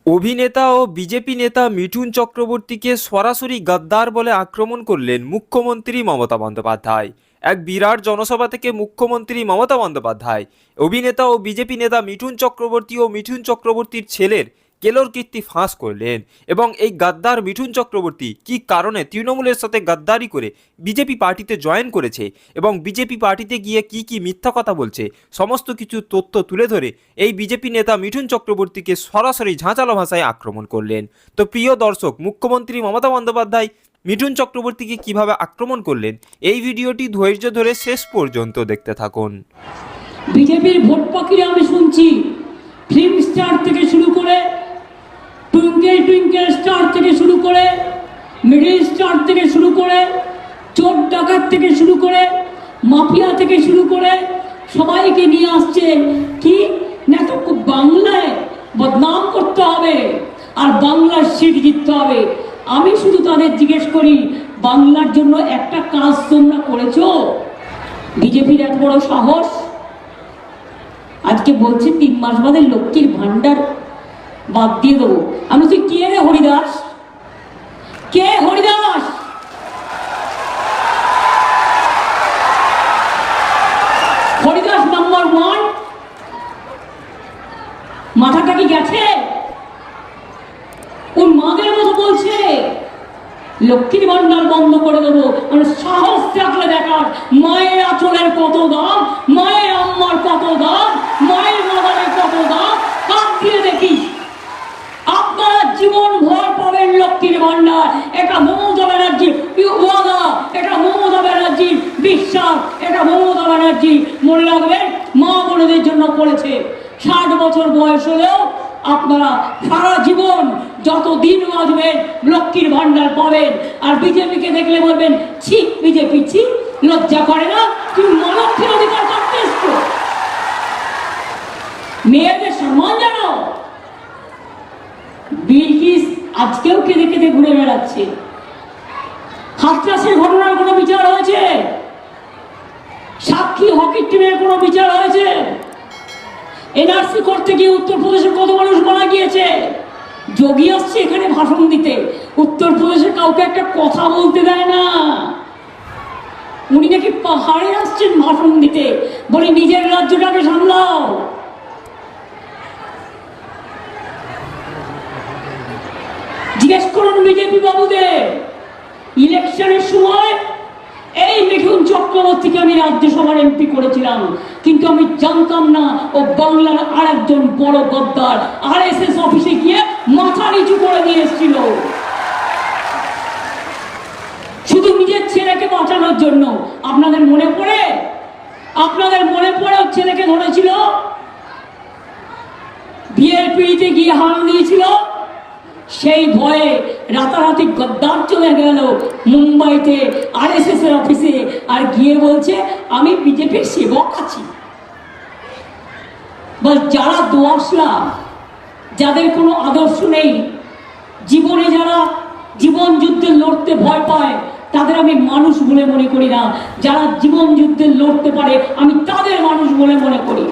অভিনেতা ও বিজেপি নেতা মিঠুন চক্রবর্তীকে সরাসরি গদ্দার বলে আক্রমণ করলেন মুখ্যমন্ত্রী মমতা বন্দ্যোপাধ্যায়। এক বিরাট জনসভা থেকে মুখ্যমন্ত্রী মমতা বন্দ্যোপাধ্যায় অভিনেতা ও বিজেপি নেতা মিঠুন চক্রবর্তী ও মিঠুন চক্রবর্তীর ছেলের কেলোর কীর্তি ফাঁস করলেন এবং এই গদ্দার মিঠুন চক্রবর্তী কী কারণে তৃণমূলের সাথে গদ্দারি করে বিজেপি পার্টিতে জয়েন করেছে এবং বিজেপি পার্টিতে গিয়ে কি মিথ্যা কথা বলছে সমস্ত কিছু তথ্য তুলে ধরে এই বিজেপি নেতা মিঠুন চক্রবর্তীকে সরাসরি ঝাঁঝালো ভাষায় আক্রমণ করলেন। তো প্রিয় দর্শক, মুখ্যমন্ত্রী মমতা বন্দ্যোপাধ্যায় মিঠুন চক্রবর্তীকে কিভাবে আক্রমণ করলেন এই ভিডিওটি ধৈর্য ধরে শেষ পর্যন্ত দেখতে থাকুন। বিজেপির ভোট পাখিরা আমি শুনছি, ফিল্ম স্টার থেকে শুরু করে টুইঙ্কেল টুইঙ্কেল স্টার থেকে শুরু করে মিডিল স্টার থেকে শুরু করে চোর ডাকাত থেকে শুরু করে মাফিয়া থেকে শুরু করে সবাইকে নিয়ে আসছে কি না, তো বাংলায় বদনাম করতে হবে আর বাংলার সিট জিততে হবে। আমি শুধু তাদের জিজ্ঞেস করি, বাংলার জন্য একটা কাজ তোমরা করেছো? বিজেপির এত বড় সাহস, আজকে বলছে 3 মাস বাদে লক্ষ্মীর ভান্ডার বাদ দিয়ে দেবো। আমি তুই কে রে হরিদাস? কে হরিদাস? হরিদাস নাম্বার 1, মাথাটা কি গেছে? ওর মাদের মতো বলছে লক্ষ্মীর ভান্ডার বন্ধ করে দেবো। মানে সাহস থাকলে দেখার মায়ের আঁচলের কত দাম, মায়ের আম্মার কত দাম, মায়ের মাদারের কত দাম, কাপ দিয়ে দেখিস। আপনারা জীবন ভর পাবেন লক্ষ্মীর ভান্ডার। এটা মমতা ব্যানার্জির ওয়াদা, এটা মমতা ব্যানার্জির বিশ্বাস, এটা মমতা ব্যানার্জি মনে রাখবেন মা বোনেদের জন্য করেছে। 60 বছর বয়স হলেও আপনারা সারা জীবন যত দিন বাঁচবেন লক্ষ্মীর ভান্ডার পাবেন। আর বিজেপিকে দেখলে বলবেন ছি বিজেপি, ছি, লজ্জা করে না? তুমি লক্ষ্মীর অধিকার করতে এসছো, মেয়েদের সম্মান জানো। বিলকিস আজকেও কেঁদে কেঁদে ঘুরে বেড়াচ্ছে। হাতরাসের ঘটনার কোনো বিচার হয়েছে? সাক্ষী হকি টিমের কোনো বিচার হয়েছে? এনআরসি করতে গিয়ে উত্তরপ্রদেশের কত মানুষ মারা গিয়েছে। যোগী আসছে এখানে ভাষণ দিতে, উত্তরপ্রদেশে কাউকে একটা কথা বলতে দেয় না। উনি নাকি পাহাড়ে আসছেন ভাষণ দিতে, বলে নিজের রাজ্যটাকে সামলাও। জিজ্ঞেস করুন বিজেপি বাবুদের, ইলেকশনের সময় এই মিঠুন চক্রবর্তীকে আমি রাজ্যসভার এমপি করেছিলাম, কিন্তু আমি জানতাম না ও বাংলার আরেকজন বড় গদ্দার। আরএসএস অফিসে গিয়ে মাথা নিচু করে দিয়ে এসেছিল শুধু নিজের ছেলেকে বাঁচানোর জন্য। আপনাদের মনে পড়ে? আপনাদের মনে পড়ে ওর ছেলেকে ধরেছিল, বিয়ের পিড়িতে গিয়ে হানা দিয়েছিল। সেই ভয়ে রাতারাতি গদ্দার চলে গেল মুম্বাইতে আরএসএস এর অফিসে, আর গিয়ে বলছে আমি বিজেপির সেবক আছি। বল, যারা দোয়াশলা, যাদের কোনো আদর্শ নেই, জীবনে যারা জীবন যুদ্ধে লড়তে ভয় পায়, তাদের আমি মানুষ বলে মনে করি না। যারা জীবন যুদ্ধে লড়তে পারে আমি তাদের মানুষ বলে মনে করি।